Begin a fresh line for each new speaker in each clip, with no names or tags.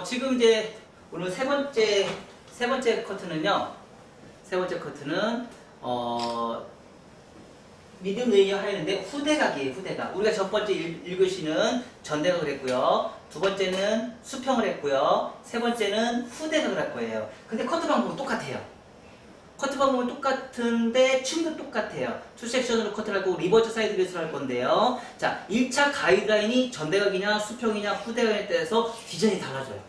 지금 이제 오늘 세 번째 커트는요. 세 번째 커트는 미디움 레이어 하였는데 후대각이에요. 후대각. 우리가 첫 번째 1교시는 전대각을 했고요. 두 번째는 수평을 했고요. 세 번째는 후대각을 할 거예요. 근데 커트 방법은 똑같아요. 커트 방법은 똑같은데 층도 똑같아요. 투 섹션으로 커트를 하고 리버스 사이드 베이스를 할 건데요. 자, 1차 가이드라인이 전대각이냐 수평이냐 후대각에 따라서 디자인이 달라져요.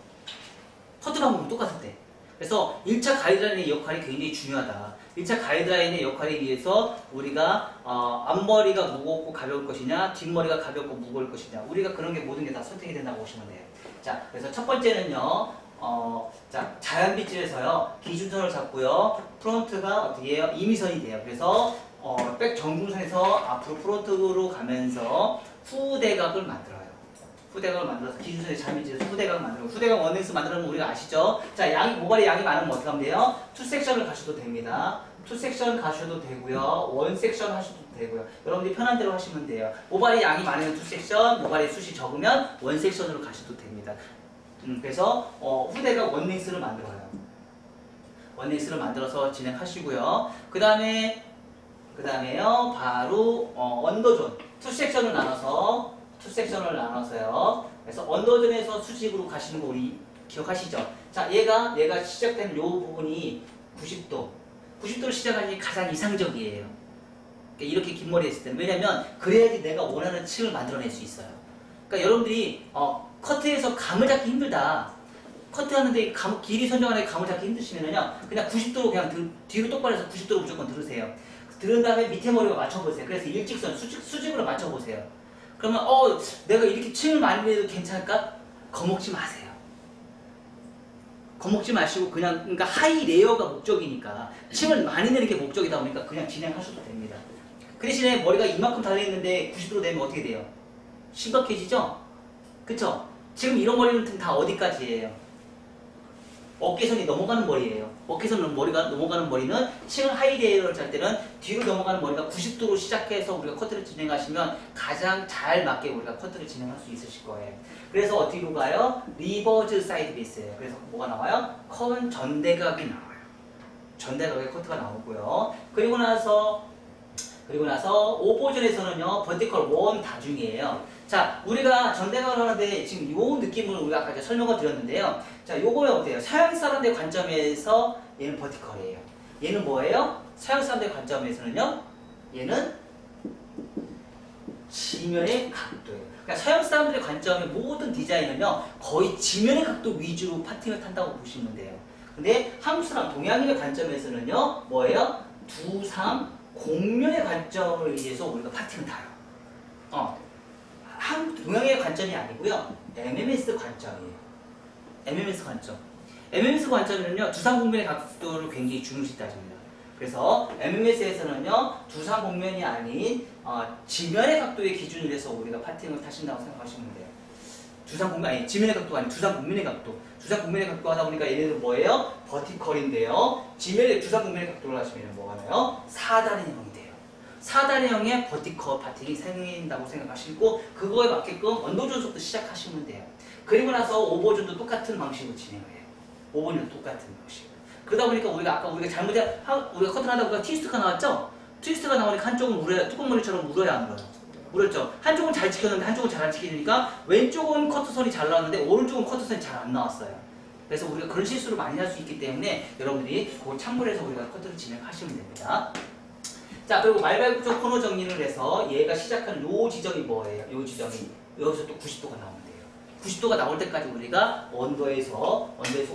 커트 방법은 똑같을 때. 그래서 1차 가이드라인의 역할이 굉장히 중요하다. 1차 가이드라인의 역할에 비해서 우리가 앞머리가 무겁고 가벼울 것이냐 뒷머리가 가볍고 무거울 것이냐 우리가 그런 게 모든 게 다 선택이 된다고 보시면 돼요. 자, 그래서 첫 번째는요. 자, 자연빗질에서요. 기준선을 잡고요. 프론트가 어떻게 해요? 임의선이 돼요. 그래서 백 정중선에서 앞으로 프론트로 가면서 후대각을 만들어요. 후대각을 만들어서 기준선에 자연빗질에서 후대각을 만들고 후대각 원넥스 만들면 우리가 아시죠? 자, 모발의 양이 많으면 어떻게 하면 돼요? 투 섹션을 가셔도 됩니다. 투 섹션 가셔도 되고요. 원 섹션 하셔도 되고요. 여러분들이 편한 대로 하시면 돼요. 모발의 양이 많으면 투 섹션, 모발의 숱이 적으면 원 섹션으로 가셔도 됩니다. 그래서 후대각 원넥스를 만들어요. 원넥스를 만들어서 진행하시고요. 그 다음에요 바로 언더존 투 섹션을 나눠서요. 그래서 언더존에서 수직으로 가시는 거 우리 기억하시죠? 자, 얘가 시작된 요 부분이 90도로 시작하는 게 가장 이상적이에요. 그러니까 이렇게 긴 머리 했을 때는 왜냐면 그래야지 내가 원하는 층을 만들어낼 수 있어요. 그러니까 여러분들이 커트에서 감을 잡기 힘들다. 커트하는데 길이 선정하는 감을 잡기 힘드시면요. 그냥 90도로 그냥 뒤로 똑바로 해서 90도로 무조건 들으세요. 들은 다음에 밑에 머리가 맞춰보세요. 그래서 일직선, 수직으로 맞춰보세요. 그러면 내가 이렇게 층을 많이 내도 괜찮을까? 겁먹지 마세요. 겁먹지 마시고 그러니까 하이 레이어가 목적이니까 층을 많이 내는 게 목적이다 보니까 그냥 진행하셔도 됩니다. 그 대신에 머리가 이만큼 달려있는데 90도로 내면 어떻게 돼요? 심각해지죠? 그쵸? 지금 이런 머리는 다 어디까지예요? 어깨선이 넘어가는 머리예요. 어깨선 머리가 넘어가는 머리는 층을 하이레이어를 짤 때는 뒤로 넘어가는 머리가 90도로 시작해서 우리가 커트를 진행하시면 가장 잘 맞게 우리가 커트를 진행할 수 있으실 거예요. 그래서 어디로 가요? 리버즈 사이드 베이스예요. 그래서 뭐가 나와요? 커는 전대각이 나와요. 전대각의 커트가 나오고요. 그리고 나서 오버존에서는요 버티컬 원 다중이에요. 자, 우리가 전대각을 하는데 지금 요 느낌을 우리가 아까 설명을 드렸는데요. 자, 요거는 어때요? 서양 사람들의 관점에서 얘는 버티컬이에요. 얘는 뭐예요? 서양 사람들의 관점에서는요. 얘는 지면의 각도예요. 그러니까 서양 사람들의 관점의 모든 디자인은요. 거의 지면의 각도 위주로 파팅을 탄다고 보시면 돼요. 근데 한국 사람, 동양인의 관점에서는요. 뭐예요? 두상 공면의 관점을 의해서 우리가 파팅을 타요. 동양의 관점이 아니고요. MMS 관점이에요. MMS 관점. MMS 관점은요. 두상공면의 각도를 굉장히 중요시 따집니다. 그래서 MMS에서는요. 두상공면이 아닌 지면의 각도의 기준으로 해서 우리가 파팅을 타신다고 생각하시면 돼요. 두상공면 아니 지면의 각도가 아닌 두상공면의 각도. 두상공면의 각도 하다 보니까 얘네들 뭐예요? 버티컬인데요. 지면의 두상공면의 각도를 하시면 뭐가 나요? 사다리형이 돼요. 사다리형의 버티컬 파팅이 생긴다고 생각하시고 그거에 맞게끔 언더존부터 시작하시면 돼요. 그리고 나서 오버존도 똑같은 방식으로 진행을 해요. 오버존도 똑같은 방식. 그러다 보니까 우리가 우리가 커트를 하다 보니까 트위스트가 나왔죠? 트위스트가 나오니까 한쪽은 물어야 뚜껑머리처럼 물어야 안 물어요. 물었죠? 한쪽은 잘 지켰는데 한쪽은 잘 안 지키니까 왼쪽은 커트선이 잘 나왔는데 오른쪽은 커트선이 잘 안 나왔어요. 그래서 우리가 그런 실수를 많이 할 수 있기 때문에 여러분들이 그걸 참고해서 우리가 커트를 진행하시면 됩니다. 자, 그리고 말발굽적 코너 정리를 해서 얘가 시작하는 요 지점이 뭐예요? 요 지점이 여기서 또 90도가 나오면 돼요. 90도가 나올 때까지 우리가 언더에서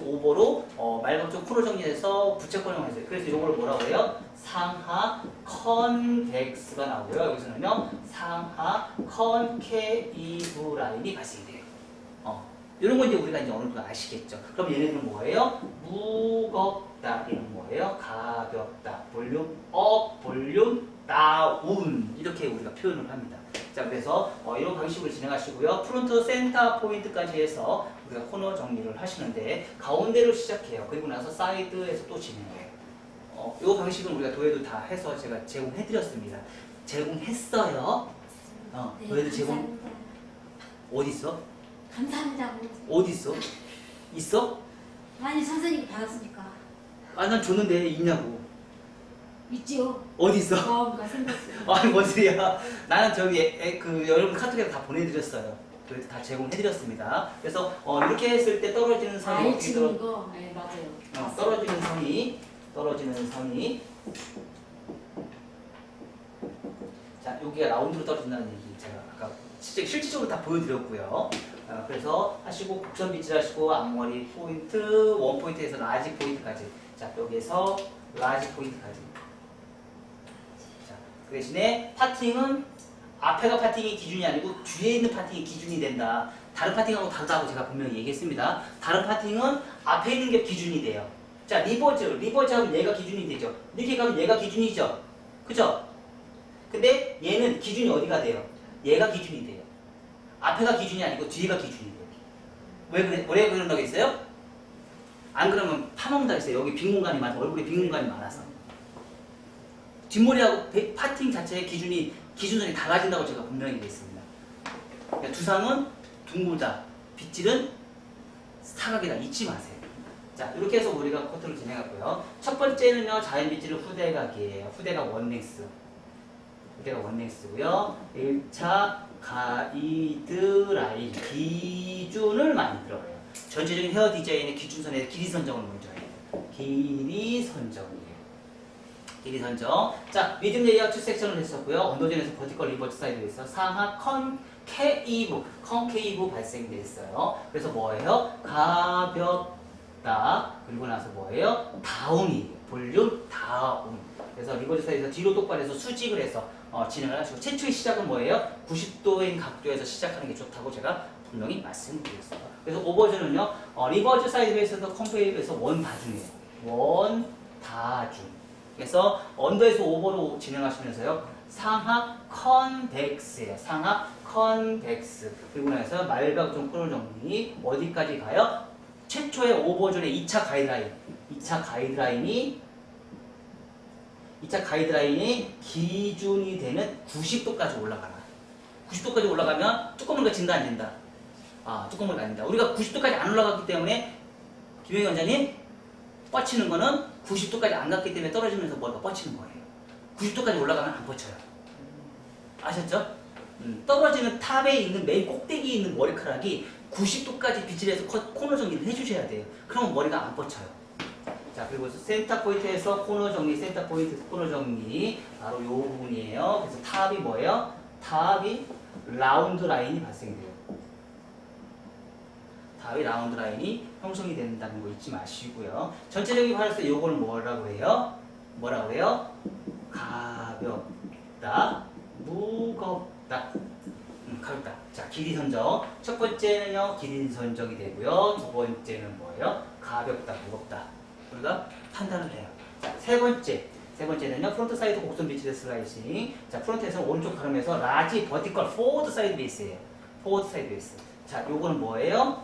오버로 말발굽적 코너 정리해서 부채코너를 했어요. 그래서 요걸 뭐라고 해요? 상하 컨벡스가 나오고요. 여기서는요 상하 컨케이브 라인이 발생이 돼요. 이런 건 이제 우리가 이제 어느 정도 아시겠죠. 그럼 얘네들은 뭐예요? 무겁다. 얘는 뭐예요? 가볍다. 볼륨 업, 볼륨 다운. 이렇게 우리가 표현을 합니다. 자, 그래서 이런 방식으로 진행하시고요. 프론트 센터 포인트까지 해서 우리가 코너 정리를 하시는데 가운데로 시작해요. 그리고 나서 사이드에서 또 진행해요. 이 방식은 우리가 도예도 다 해서 제가 제공해드렸습니다. 제공했어요. 도예도 제공 어디 있어?
감사합니다.
어디 있어? 있어?
아니 선생님이 받았으니까.
아, 난 줬는데 있냐고.
있지요.
어디 있어?
마음과 생겼어요.
아니 뭔 소리야. 나는 저기 그 여러분 카톡에 다 보내드렸어요. 그래서 다 제공해드렸습니다. 그래서 이렇게 했을 때 떨어지는 선이 어떻게
치는 거. 네 맞아요.
떨어지는 선이 자 여기가 라운드로 떨어진다는 얘기 제가 아까 실질적으로 다 보여드렸고요. 그래서 하시고 곡선 빗질 하시고 앞머리 포인트, 원 포인트에서 라지 포인트까지. 자 여기에서 라지 포인트까지. 자, 그 대신에 파팅은 앞에가 파팅이 기준이 아니고 뒤에 있는 파팅이 기준이 된다. 다른 파팅하고 다르다고 제가 분명히 얘기했습니다. 다른 파팅은 앞에 있는 게 기준이 돼요. 자 리버즈 하면 얘가 기준이 되죠. 이렇게 가면 얘가 기준이죠. 그죠? 근데 얘는 기준이 어디가 돼요? 얘가 기준이 돼요. 앞에가 기준이 아니고 뒤에가 기준이 돼요. 왜 그런다고 했어요? 안 그러면 파먹는다고 했어요. 여기 빈 공간이 많아서, 얼굴에 빈 공간이 많아서. 뒷머리하고 파팅 자체의 기준선이 달라진다고 제가 분명히 얘기했습니다. 그러니까 두상은 둥글다, 빗질은 사각이다. 잊지 마세요. 자, 이렇게 해서 우리가 커트를 진행하고요. 첫 번째는요, 자연 빗질은 후대각이에요. 후대각 원랭스. 후대각 원랭스고요. 1차 가이드라인, 기준을 만들어요. 전체적인 헤어 디자인의 기준선의 길이 선정을 먼저 해요. 길이 선정이에요. 길이 선정. 자, 미디움 레이아웃 2섹션을 했었고요. 언더존에서 버티컬 리버스 사이드에서 상하 컨케이브 발생됐어요. 그래서 뭐예요? 가볍다. 그리고 나서 뭐예요? 다운이에요. 볼륨 다운. 그래서 리버스 사이드에서 뒤로 똑바로해서 수직을 해서 진행을 하시고, 최초의 시작은 뭐예요? 90도인 각도에서 시작하는 게 좋다고 제가 분명히 말씀드렸어요. 그래서 오버전은요, 리버즈 사이드 베이스에서 컨페이브에서 원다중이에요. 원다중. 그래서 언더에서 오버로 진행하시면서요, 상하 컨벡스예요. 상하 컨벡스. 그리고 나서 말각종 코너 정리 어디까지 가요? 최초의 오버전의 2차 가이드라인이 기준이 되는 90도까지 올라가라. 90도까지 올라가면 뚜껑물가 진다 안 진다? 뚜껑물가 안 진다. 우리가 90도까지 안 올라갔기 때문에 김영희 원장님 뻗치는 거는 90도까지 안 갔기 때문에 떨어지면서 머리가 뻗치는 거예요. 90도까지 올라가면 안 뻗쳐요. 아셨죠? 떨어지는 탑에 있는 맨 꼭대기에 있는 머리카락이 90도까지 빗질해서 코너 정리를 해주셔야 돼요. 그러면 머리가 안 뻗쳐요. 자, 그리고 센터 포인트에서 코너 정리, 센터 포인트에서 코너 정리, 바로 이 부분이에요. 그래서 탑이 뭐예요? 탑이 라운드 라인이 발생돼요. 탑이 라운드 라인이 형성이 된다는 거 잊지 마시고요. 전체적인 발에서 요거는 뭐라고 해요? 가볍다, 무겁다. 가볍다. 자, 길이 선정. 첫 번째는요, 길이 선정이 되고요. 두 번째는 뭐예요? 가볍다, 무겁다. 우리가 판단을 해요. 자, 세 번째는요, 프론트 사이드 곡선 비치드 슬라이싱. 자, 프론트에서는 오른쪽 가름에서 라지 버티컬 포워드 사이드 베이스예요. 포워드 사이드 베이스. 자, 요거는 뭐예요?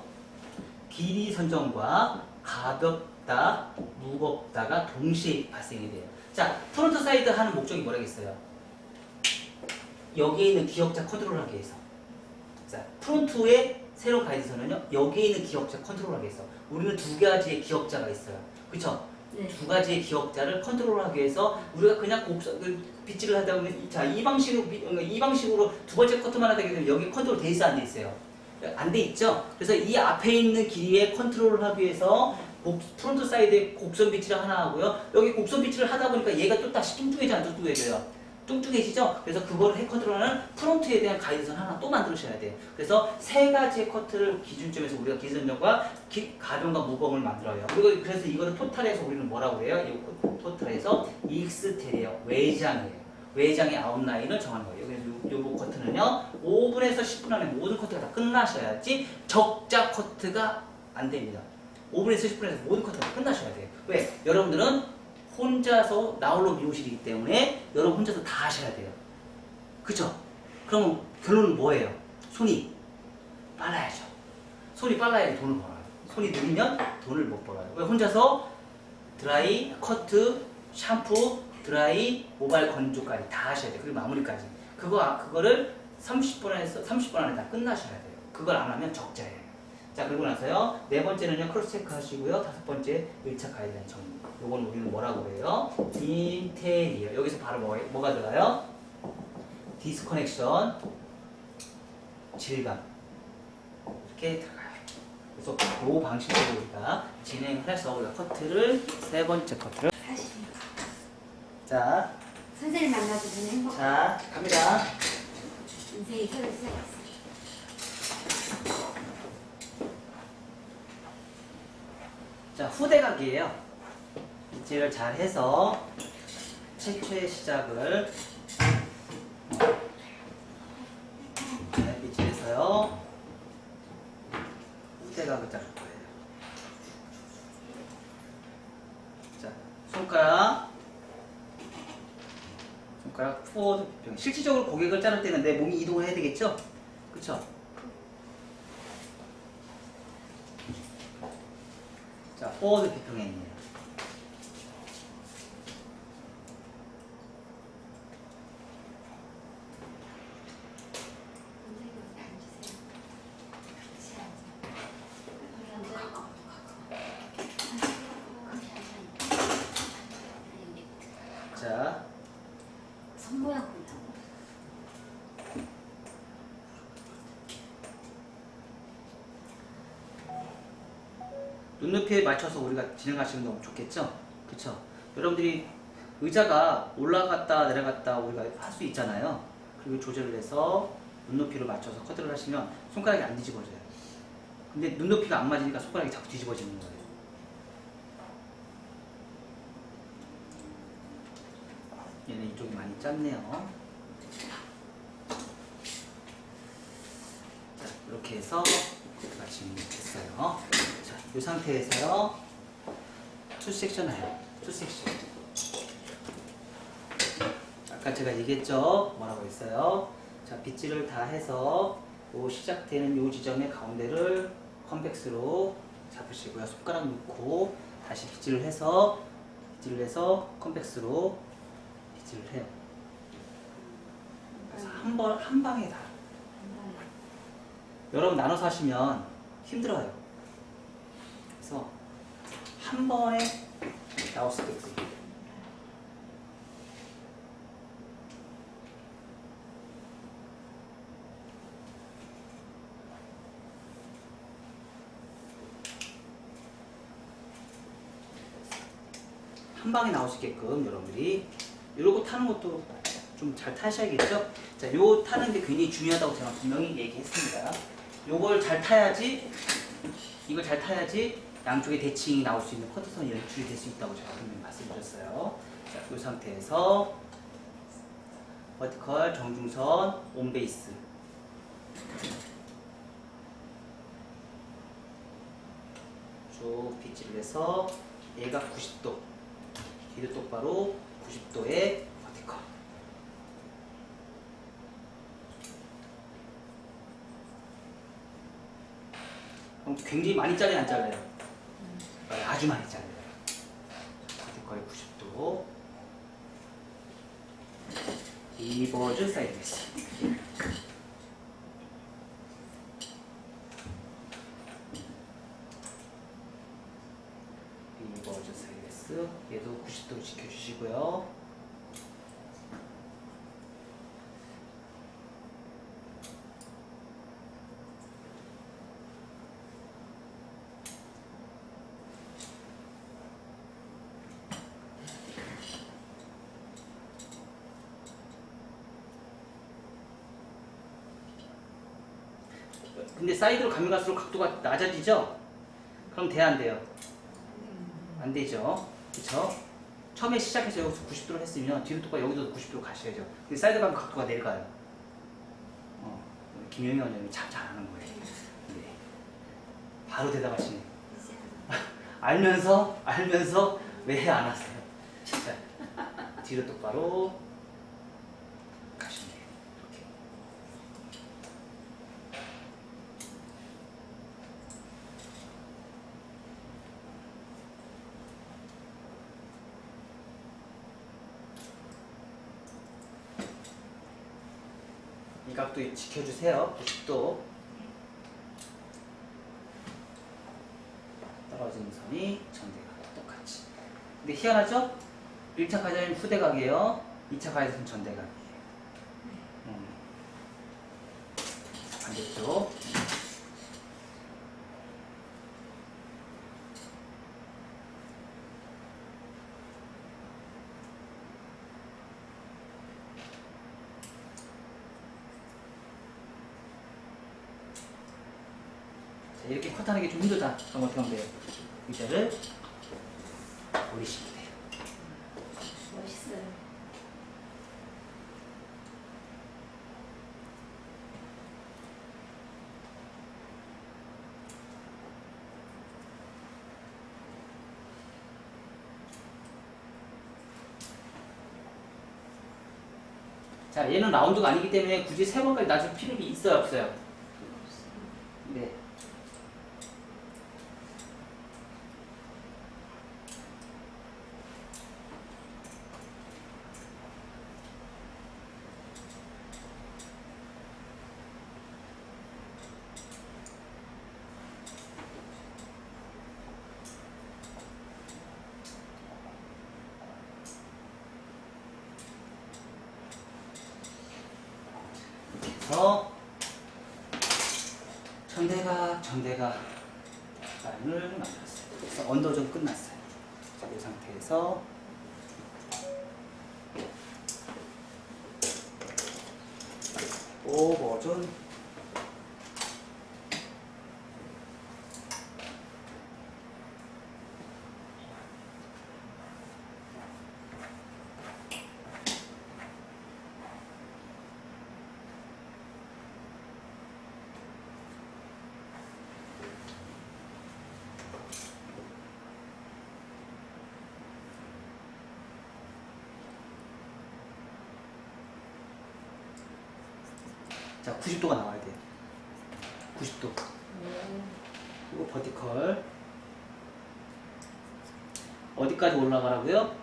길이 선정과 가볍다, 무겁다가 동시에 발생이 돼요. 자, 프론트 사이드 하는 목적이 뭐라겠어요? 여기에 있는 기억자 컨트롤하기 위해서. 자, 프론트의 새로운 가이드선은요, 여기에 있는 기억자 컨트롤하기 위해서. 우리는 두 가지의 기억자가 있어요. 그쵸?
네.
두 가지의 기억자를 컨트롤하기 위해서 우리가 그냥 빗질을 하다 보면, 자, 이 방식으로 두 번째 커트만 하다 보면 여기 컨트롤 돼 있어, 안 돼 있어요? 안 돼 있죠? 그래서 이 앞에 있는 길이에 컨트롤을 하기 위해서 프론트 사이드에 곡선 빗질을 하나 하고요. 여기 곡선 빗질을 하다 보니까 얘가 또 다시 뚱뚱해져 안 뚱뚱해져요? 뚱뚱해지죠? 그래서 그거를 컨트롤하는 프론트에 대한 가이드선 하나 또 만들으셔야 돼요. 그래서 세 가지의 커트를 기준점에서 우리가 기선점과 가변과 무거움을 만들어요. 그리고 그래서 이거를 토탈해서 우리는 뭐라고 해요? 이 토탈해서 익스테리어, 외장이에요. 외장의 아웃라인을 정하는 거예요. 그래서 요 커트는요, 5분에서 10분 안에 모든 커트가 다 끝나셔야지 적자 커트가 안 됩니다. 5분에서 10분에서 모든 커트가 끝나셔야 돼요. 왜? 여러분들은 혼자서 나홀로 미용실이기 때문에 여러분 혼자서 다 하셔야 돼요. 그쵸? 그러면 결론은 뭐예요? 손이 빨라야죠. 손이 빨라야 돈을 벌어요. 손이 느리면 돈을 못 벌어요. 왜? 혼자서 드라이, 커트, 샴푸, 드라이, 모발 건조까지 다 하셔야 돼요. 그리고 마무리까지. 그거를 30분 안에 다 끝나셔야 돼요. 그걸 안 하면 적자예요. 자, 그리고 나서요. 네 번째는요. 크로스 체크 하시고요. 다섯 번째 1차 가이드라인 정리. 요건 우리는 뭐라고 그래요? 인테리어. 여기서 바로 뭐가 들어가요? 디스커넥션, 질감. 이렇게 들어가요. 그래서 그 방식으로 우리가 진행을 해서 우리가 커트를 세 번째 커트를.
사실
자,
선생님 만나서 저는 행복.
자, 갑니다.
인생이 새로 시작했어.
자, 후대각이에요. 빗질을 잘 해서 최초의 시작을 잘 빗질해서요. 후대각을 자를 거예요. 자, 손가락 포워드 비평. 실질적으로 고객을 자를 때는 내 몸이 이동을 해야 되겠죠? 그쵸? 자, 포워드 비평행이에요. 자,
손 모양 본다고.
눈높이에 맞춰서 우리가 진행하시면 너무 좋겠죠? 그쵸? 여러분들이 의자가 올라갔다 내려갔다 우리가 할 수 있잖아요. 그리고 조절을 해서 눈높이를 맞춰서 커트를 하시면 손가락이 안 뒤집어져요. 근데 눈높이가 안 맞으니까 손가락이 자꾸 뒤집어지는 거예요. 얘는 이쪽이 많이 짧네요. 자, 이렇게 해서 커트가 진행됐어요. 자, 이 상태에서요. 투 섹션 해요. 투 섹션. 아까 제가 얘기했죠? 뭐라고 했어요? 자, 빗질을 다 해서 요 시작되는 요 지점의 가운데를 컨벡스로 잡으시고요. 손가락 놓고 다시 빗질을 해서 컨벡스로 빗질을 해요. 그래서 한 방에 다. 여러분 나눠서 하시면 힘들어요. 그래서 한 번에 나올 수 있게끔. 한 방에 나올 수 있게끔 여러분들이 이러고 타는 것도 좀 잘 타셔야겠죠? 자, 요 타는 게 굉장히 중요하다고 제가 분명히 얘기했습니다. 요걸 잘 타야지, 이걸 잘 타야지 양쪽의 대칭이 나올 수 있는 커트선이 연출이 될 수 있다고 제가 분명히 말씀드렸어요. 자, 이 상태에서 버티컬, 정중선, 온베이스. 쭉 빗질을 해서 얘가 90도, 뒤도 똑바로 90도의 버티컬. 그럼 굉장히 많이 잘라요, 안 잘라요? 아주 많이 잘라요. 버티컬 90도. 리버즈 사이드 메시. 리버즈 사이드 메시. 얘도 90도 지켜주시고요. 근데 사이드로 가면 갈수록 각도가 낮아지죠? 그럼 돼야 안 돼요? 안 되죠. 그쵸? 처음에 시작해서 여기서 90도로 했으면 뒤로 똑바로 여기도 90도로 가셔야죠. 근데 사이드 가면 각도가 내려가요. 김영희 원장님이 참 잘하는 거예요. 네. 바로 대답하시네. 알면서 왜 안 왔어요? 진짜 뒤로 똑바로 가시면 돼요. 이렇게. 이 각도 지켜주세요. 90도. 관점이 전대각 똑같이. 근데 희한하죠? 1차 가장은 후대각이에요. 2차 가장은 전대각이에요. 반대쪽. 자, 이렇게 컷하는 게 좀 힘들다. 그럼 어떻게 하면 돼요? 의자를 올리시면 돼요.
멋있어요.
자, 얘는 라운드가 아니기 때문에 굳이 3번까지 낮출 필요가 있어요, 없어요? 네. 그래서 전대각 라인을 만들었어요. 그래서 언더존 끝났어요. 자, 이 상태에서 오버존 자, 90도가 나와야 돼요. 90도. 그리고 버티컬. 어디까지 올라가라고요?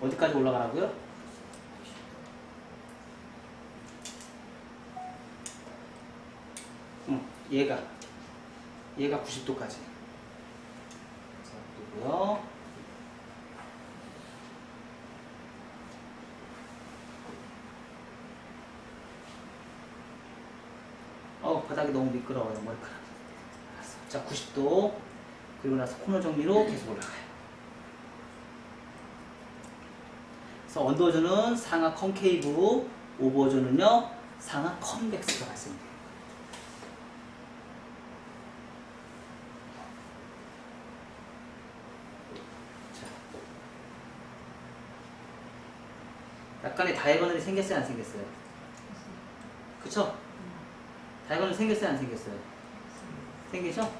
어디까지 올라가라고요? 얘가 90도까지. 자, 그리고요. 바닥이 너무 미끄러워요, 머리카락. 알았어. 자, 90도. 그리고 나서 코너 정리로 계속 올라가요. 그래서 언더워전은 상하 컨케이브, 오버워전은요, 상하 컨벡스가 발생돼요. 자, 약간의 다이아고널이 생겼어요, 안 생겼어요? 그쵸? 다이아고널 생겼어요, 안 생겼어요? 생기죠?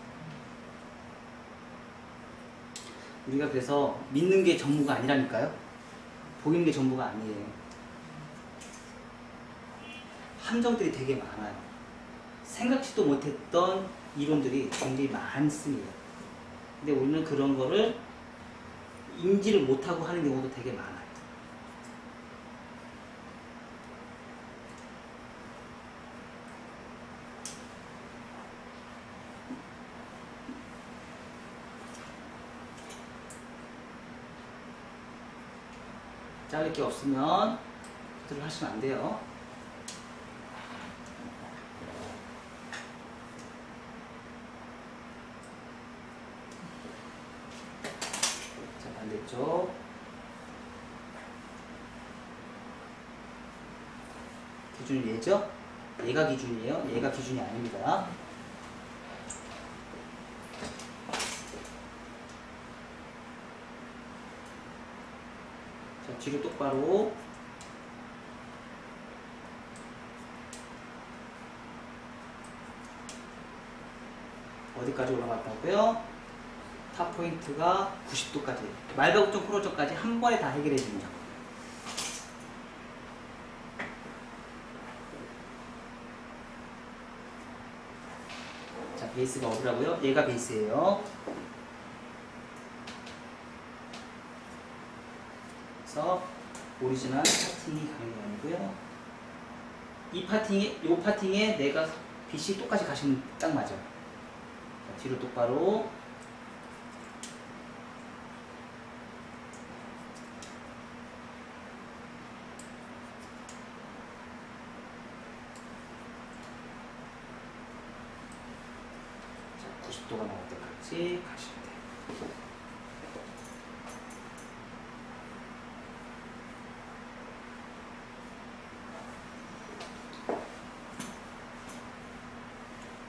우리가 그래서 믿는 게 전부가 아니라니까요. 보이는 게 전부가 아니에요. 함정들이 되게 많아요. 생각지도 못했던 이론들이 굉장히 많습니다. 근데 우리는 그런 거를 인지를 못하고 하는 경우도 되게 많아요. 자를 게 없으면 그대로 하시면 안 돼요. 자, 반대쪽. 기준이 얘죠? 얘가 기준이에요. 얘가 기준이 아닙니다. 자, 뒤로 똑바로. 어디까지 올라갔다고요? 탑 포인트가 90도까지. 말발굽정 크로저까지 한 번에 다 해결해 줍니다. 자, 베이스가 어디라고요? 얘가 베이스예요. 그래서 오리지널 파팅이 가는 게 아니고요. 요 파팅에 내가 빛이 똑같이 가시면 딱 맞아요. 자, 뒤로 똑바로. 90도가 나올 때까지 가시면 돼요.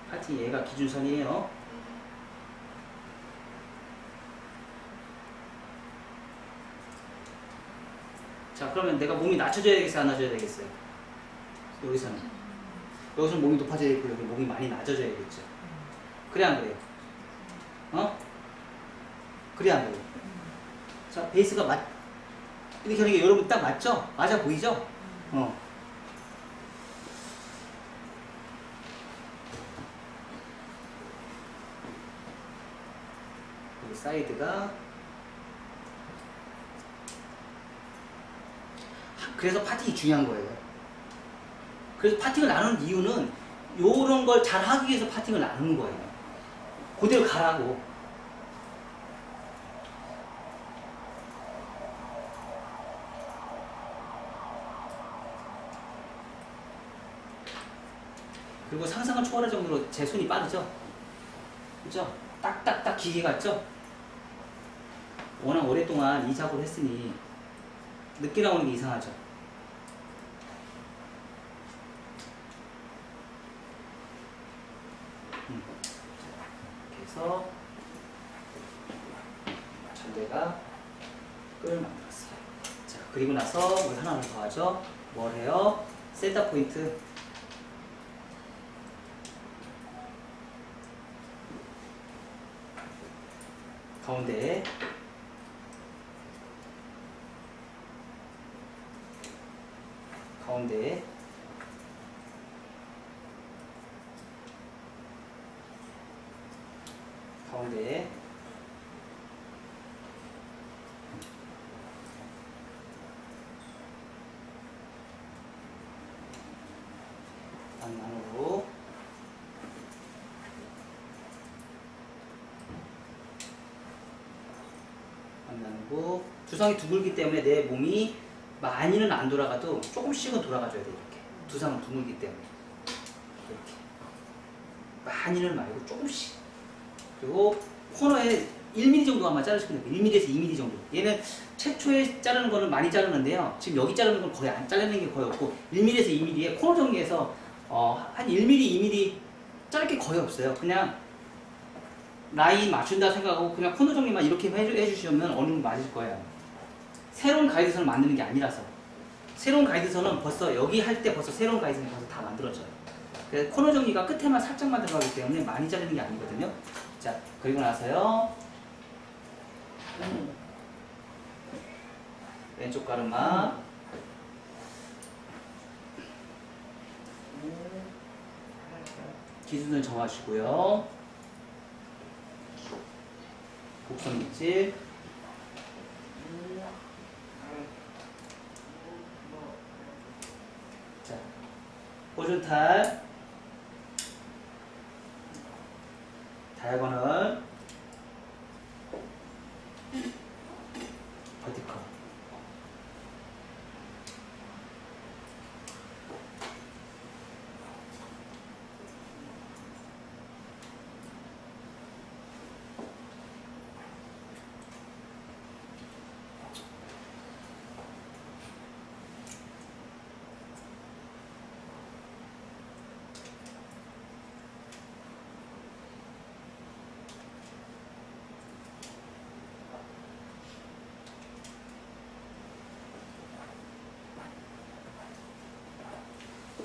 하여튼 얘가 기준선이에요. 자, 그러면 내가 몸이 낮춰져야 되겠어요? 안 낮춰져야 되겠어요? 여기서는. 여기서는 몸이 높아져야 되고, 여기 몸이 많이 낮아져야겠죠. 그래, 안 그래요? 어? 그래, 안 그래요? 자, 베이스가 이렇게 하는 게 여러분 딱 맞죠? 맞아 보이죠? 어. 여기 사이드가 그래서 파팅이 중요한 거예요. 그래서 파팅을 나누는 이유는 요런 걸 잘 하기 위해서 파팅을 나누는 거예요. 그대로 가라고. 그리고 상상을 초월할 정도로 제 손이 빠르죠? 그죠? 딱딱딱 기계 같죠? 워낙 오랫동안 이 작업을 했으니 늦게 나오는 게 이상하죠? 이렇게 해서 전대가 끌 만들었어요. 자, 그리고 나서 우리 하나를 더 하죠. 뭘 해요? 센터 포인트. 가운데 가운데 가운데 안으로 안 나누고 두상이 둥글기 때문에 내 몸이 많이는 안 돌아가도 조금씩은 돌아가줘야 돼. 이렇게 두상은 둥글기 때문에 이렇게 많이는 말고 조금씩. 그리고 코너에 1mm 정도만 자르시면 돼요. 1mm에서 2mm 정도. 얘는 최초에 자르는 거는 많이 자르는데요. 지금 여기 자르는 건 거의 안 자르는 게 거의 없고 1mm에서 2mm에 코너 정리해서 한 1mm, 2mm 자를 게 거의 없어요. 그냥 라인 맞춘다 생각하고 그냥 코너 정리만 이렇게 해주시면 어느 정도 맞을 거예요. 새로운 가이드선을 만드는 게 아니라서. 새로운 가이드선은 벌써 여기 할 때 벌써 새로운 가이드선이 벌써 다 만들어져요. 그래서 코너 정리가 끝에만 살짝만 들어가기 때문에 많이 자르는 게 아니거든요. 자, 그리고 나서요. 왼쪽 가르마. 기준을 정하시고요. 곡선 밑질. 자, 호rizontal, 다이아고널, 버티컬.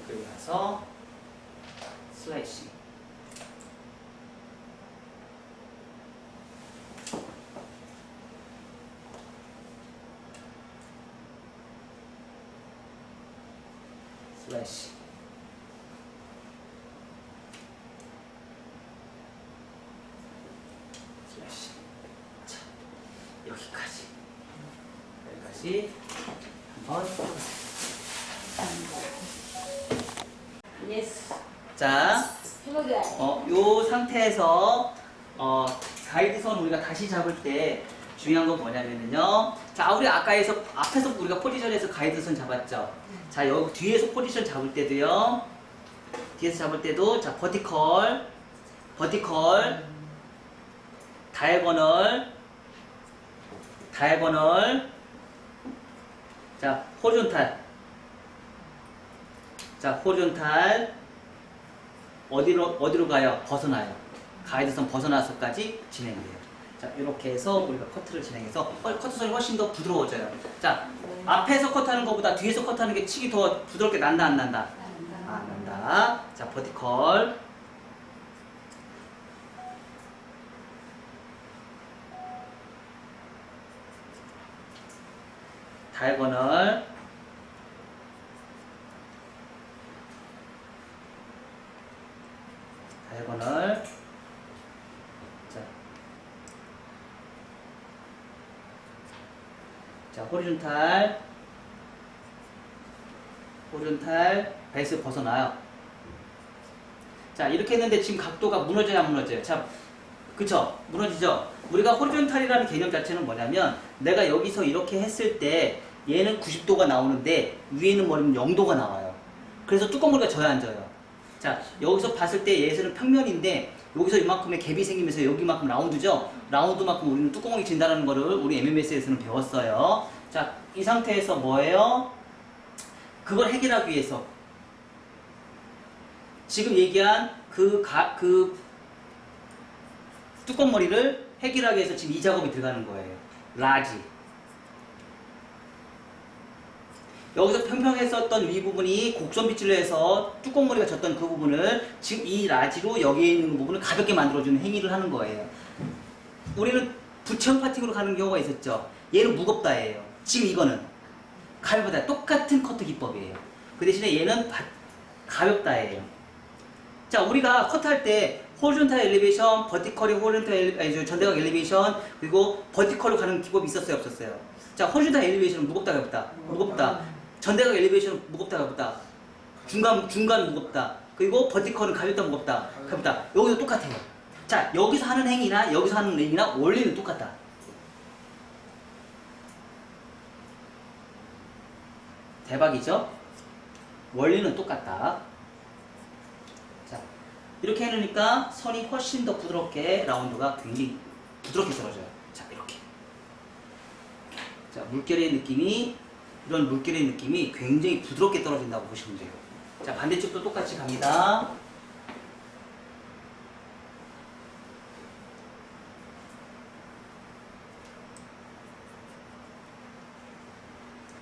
그리고 나서 슬라이싱. 슬라이싱. 슬라이싱. 자, 여기까지 한번 해보세요.
예스.
자,
해보자.
요 상태에서 가이드선 우리가 다시 잡을 때 중요한 건 뭐냐면요. 자, 우리 아까에서 앞에서 우리가 포지션에서 가이드선 잡았죠. 자, 여기 뒤에서 포지션 잡을 때도요. 뒤에서 잡을 때도 자, 버티컬, 다이아고널, 자, 호리존탈. 자, 호리존탈. 어디로 가요? 벗어나요. 가이드선 벗어나서까지 진행돼요. 자, 이렇게 해서 우리가 커트를 진행해서 커트선이 훨씬 더 부드러워져요. 자, 앞에서 커트하는 것보다 뒤에서 커트하는 게 칙이 더 부드럽게 난다, 안 난다? 안 난다. 자, 버티컬. 다이아고널. 다이아고널. 자, 호리존탈, 베이스 벗어나요. 자, 이렇게 했는데 지금 각도가 무너져야 안 무너져요? 자, 그쵸? 무너지죠? 우리가 호리존탈이라는 개념 자체는 뭐냐면 내가 여기서 이렇게 했을 때 얘는 90도가 나오는데 위에 있는 머리는 0도가 나와요. 그래서 뚜껑머리가 져야 안 져요. 자, 여기서 봤을 때 얘에서는 평면인데 여기서 이만큼의 갭이 생기면서 여기만큼 라운드죠? 라운드만큼 우리는 뚜껑이 진다는 거를 우리 MMS에서는 배웠어요. 자, 이 상태에서 뭐예요? 그걸 해결하기 위해서 지금 얘기한 그 뚜껑머리를 해결하기 위해서 지금 이 작업이 들어가는 거예요. 라지. 여기서 평평했었던 위 부분이 곡선 빗질로 해서 뚜껑머리가 졌던 그 부분을 지금 이 라지로 여기에 있는 부분을 가볍게 만들어주는 행위를 하는 거예요. 우리는 부천 파팅으로 가는 경우가 있었죠. 얘는 무겁다예요. 지금 이거는 가볍다. 똑같은 커트 기법이에요. 그 대신에 얘는 가볍다예요. 자, 우리가 커트할 때 호리존탈 엘리베이션, 버티컬이 전대각 엘리베이션, 그리고 버티컬로 가는 기법이 있었어요, 없었어요? 자, 호리존탈 엘리베이션은 무겁다, 가볍다? 무겁다. 전대각 엘리베이션은 무겁다, 가볍다? 중간 무겁다. 그리고 버티컬은 가볍다, 무겁다? 가볍다. 여기도 똑같아요. 자, 여기서 하는 행위나 여기서 하는 행위나 원리는 똑같다. 대박이죠? 원리는 똑같다. 자, 이렇게 해놓으니까 선이 훨씬 더 부드럽게 라운드가 굉장히 부드럽게 떨어져요. 자, 이렇게. 자, 이런 물결의 느낌이 굉장히 부드럽게 떨어진다고 보시면 돼요. 자, 반대쪽도 똑같이 갑니다.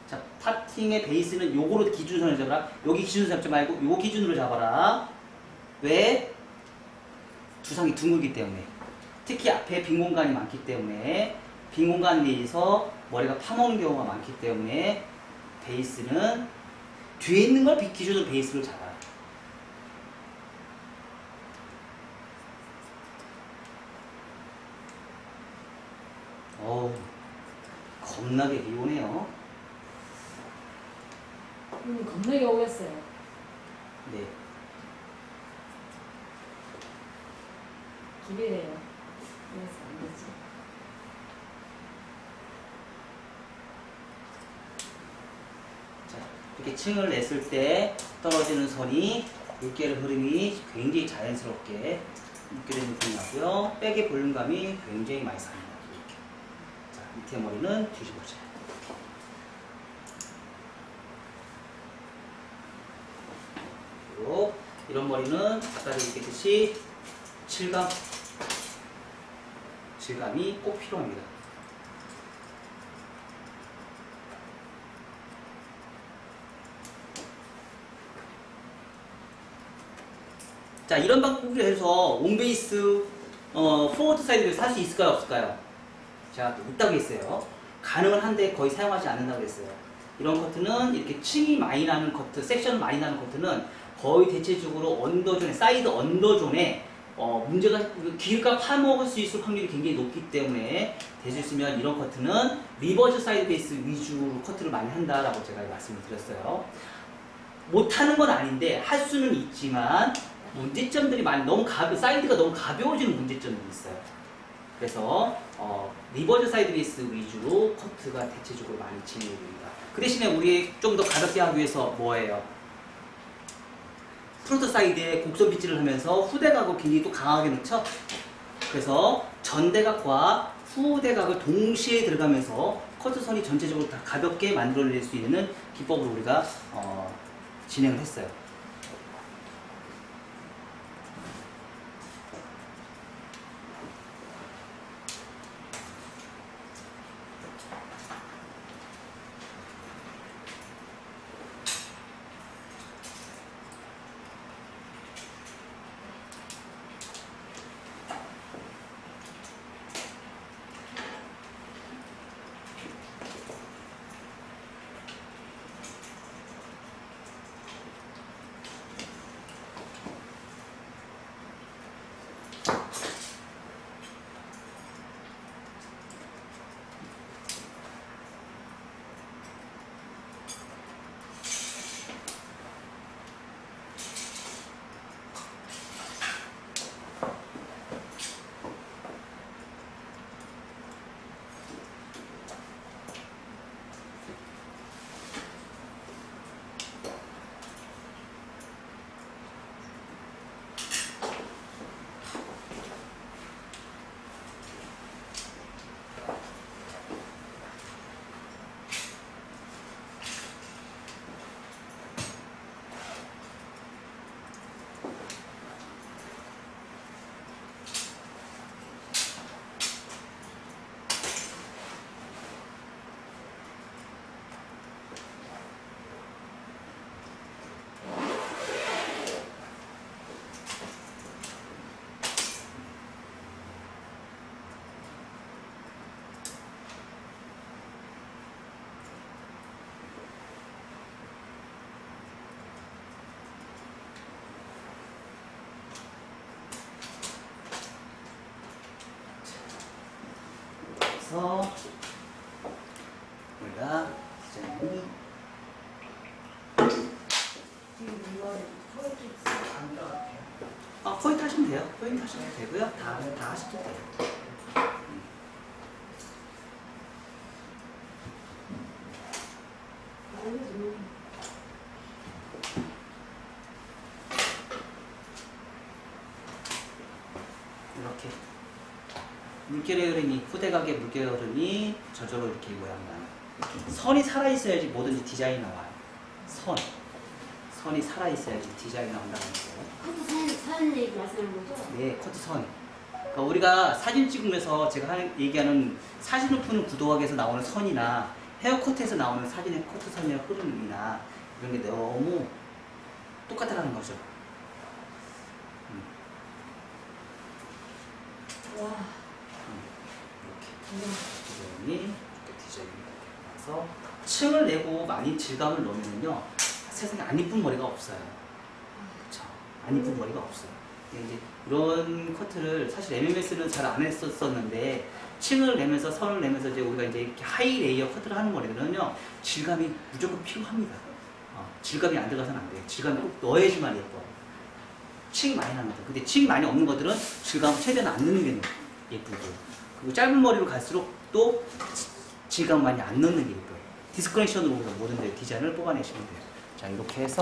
자, 파팅의 베이스는 요거로 기준선을 잡아라. 여기 기준선 잡지 말고 요 기준으로 잡아라. 왜? 두상이 둥글기 때문에. 특히 앞에 빈 공간이 많기 때문에 빈 공간 내에서 머리가 파먹는 경우가 많기 때문에 베이스는 뒤에 있는 걸 기준으로 베이스를 잡아요. 어우, 겁나게 비 오네요.
겁나게 오겠어요.
네.
기대돼요. 그래서 안 되지.
자, 이렇게 층을 냈을 때 떨어지는 선이 물결의 흐름이 굉장히 자연스럽게 물결의 느낌이 나고요. 백의 볼륨감이 굉장히 많이 삽니다. 이렇게. 자, 밑에 머리는 뒤집어져요. 그리고 이런 머리는 아까 얘기했듯이 질감이 꼭 필요합니다. 자, 이런 방법으로 해서 온베이스 포워드 사이드를 살 수 있을까요, 없을까요? 제가 또 없다고 했어요. 가능은 한데 거의 사용하지 않는다고 했어요. 이런 커트는 이렇게 층이 많이 나는 커트, 섹션 많이 나는 커트는 거의 대체적으로 언더존에, 사이드 언더존에 문제가 길가 파먹을 수 있을 확률이 굉장히 높기 때문에 될 수 있으면 이런 커트는 리버스 사이드 베이스 위주로 커트를 많이 한다라고 제가 말씀을 드렸어요. 못하는 건 아닌데 할 수는 있지만 문제점들이 사이드가 너무 가벼워지는 문제점들이 있어요. 그래서 리버스 사이드 베이스 위주로 커트가 대체적으로 많이 진행이 됩니다. 그 대신에 우리 좀 더 가볍게 하기 위해서 뭐예요? 프론트 사이드에 곡선 빗질을 하면서 후대각을 굉장히 또 강하게 넣죠. 그래서 전대각과 후대각을 동시에 들어가면서 커트선이 전체적으로 다 가볍게 만들어낼 수 있는 기법을 우리가 진행을 했어요. 그래서 우리가 디자인이 포인트 하시면 돼요. 포인트 하셔도 되고요. 다 하셔도 돼요. 이렇게 물결의 흐름이 후대각의 물결의 흐름이 저절로 이렇게 모양 나요. 선이 살아있어야지 뭐든지 디자인이 나와요. 선이 살아있어야지 디자인이 나온다는 거예요.
커트 선 얘기 말씀하는 거죠?
네, 커트선. 그러니까 우리가 사진 찍으면서 제가 얘기하는 사진을 푸는 구도학에서 나오는 선이나 헤어커트에서 나오는 사진의 커트선이나 흐름이나 이런 게 너무 똑같다는 거죠.
와.
이렇게 디자인이 나서 층을 내고 많이 질감을 넣으면요 세상에 안 이쁜 머리가 없어요. 그렇죠? 안 이쁜 머리가 없어요. 근데 이제 이런 커트를 사실 MMS는 잘 안 했었는데 층을 내면서 선을 내면서 이제 우리가 이제 이렇게 하이 레이어 커트를 하는 머리들은요 질감이 무조건 필요합니다. 질감이 안 들어가서는 안 돼요. 질감이 꼭 넣어야지만 예뻐요. 층이 많이 나는 거죠. 근데 층이 많이 없는 것들은 질감을 최대한 안 넣는 게 예쁘고, 그리고 짧은 머리로 갈수록 또 질감 많이 안 넣는 게 예뻐요. 디스커넥션으로 모든 디자인을 뽑아내시면 돼요. 자, 이렇게 해서